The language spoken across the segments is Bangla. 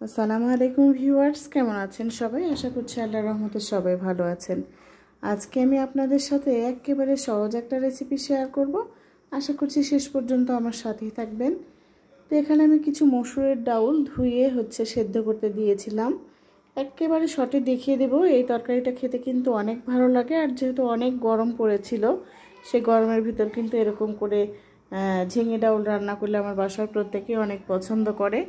আসসালামু আলাইকুম ভিউয়ার্স, কেমন আছেন সবাই? আশা করছি আল্লাহর রহমতে সবাই ভালো আছেন। আজকে আমি আপনাদের সাথে একেবারে সহজ একটা রেসিপি শেয়ার করব। আশা করছি শেষ পর্যন্ত আমার সাথেই থাকবেন। তো এখানে আমি কিছু মসুরের ডাউল ধুয়ে সেদ্ধ করতে দিয়েছিলাম। একেবারে শর্টে দেখিয়ে দেব। এই তরকারিটা খেতে কিন্তু অনেক ভালো লাগে, আর যেহেতু অনেক গরম পড়েছিল, সেই গরমের ভিতর কিন্তু এরকম করে ঝিঙে ডাউল রান্না করলে আমার বাসার প্রত্যেকেই অনেক পছন্দ করে।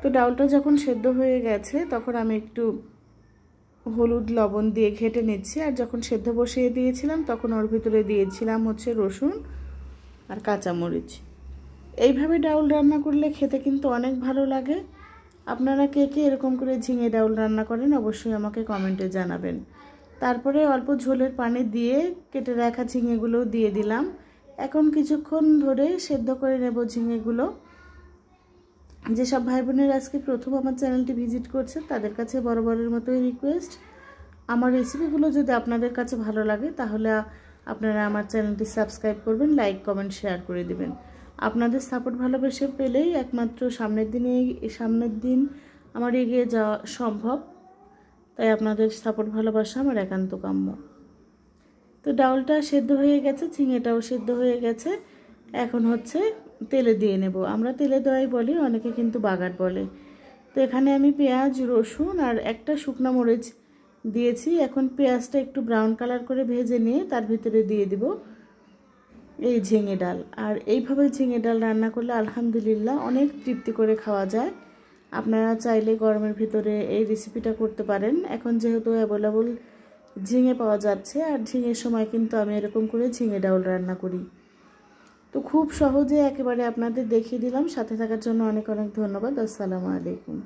তো ডাউলটা যখন সেদ্ধ হয়ে গেছে তখন আমি একটু হলুদ লবণ দিয়ে ঘেটে নিচ্ছি। আর যখন সেদ্ধ বসিয়ে দিয়েছিলাম তখন ওর ভিতরে দিয়েছিলাম রসুন আর কাঁচামরিচ। এইভাবে ডাউল রান্না করলে খেতে কিন্তু অনেক ভালো লাগে। আপনারা কে কে এরকম করে ঝিঙে ডাউল রান্না করেন অবশ্যই আমাকে কমেন্টে জানাবেন। তারপরে অল্প ঝোলের পানি দিয়ে কেটে রাখা ঝিঙেগুলো দিয়ে দিলাম। এখন কিছুক্ষণ ধরে সেদ্ধ করে নেব ঝিঙেগুলো। যেসব ভাই বোনের আজকে প্রথম আমার চ্যানেলটি ভিজিট করছেন তাদের কাছে বরাবরের মতোই রিকোয়েস্ট, আমার রেসিপিগুলো যদি আপনাদের কাছে ভালো লাগে তাহলে আপনারা আমার চ্যানেলটি সাবস্ক্রাইব করবেন, লাইক কমেন্ট শেয়ার করে দেবেন। আপনাদের সাপোর্ট ভালোবেসে পেলেই একমাত্র সামনের দিন আমার এগিয়ে যাওয়া সম্ভব। তাই আপনাদের সাপোর্ট ভালোবাসা আমার একান্ত কাম্য। তো ডাউলটা সেদ্ধ হয়ে গেছে, ঝিঙেটাও সেদ্ধ হয়ে গেছে। এখন তেলে দিয়ে নেব। আমরা তেলে দেওয়াই বলি, অনেকে কিন্তু বাগার বলে। তো এখানে আমি পেঁয়াজ, রসুন আর একটা শুকনো মরিচ দিয়েছি। এখন পেঁয়াজটা একটু ব্রাউন কালার করে ভেজে নিয়ে তার ভিতরে দিয়ে দিব এই ঝিঙে ডাল। আর এইভাবে ঝিঙে ডাল রান্না করলে আলহামদুলিল্লাহ অনেক তৃপ্তি করে খাওয়া যায়। আপনারা চাইলে গরমের ভিতরে এই রেসিপিটা করতে পারেন। এখন যেহেতু অ্যাভেলেবল ঝিঙে পাওয়া যাচ্ছে, আর ঝিঙের সময় কিন্তু আমি এরকম করে ঝিঙে ডাউল রান্না করি। তো খুব সহজে একেবারে আপনাদের দেখিয়ে দিলাম। সাথে থাকার জন্য অনেক অনেক ধন্যবাদ। আসসালামু আলাইকুম।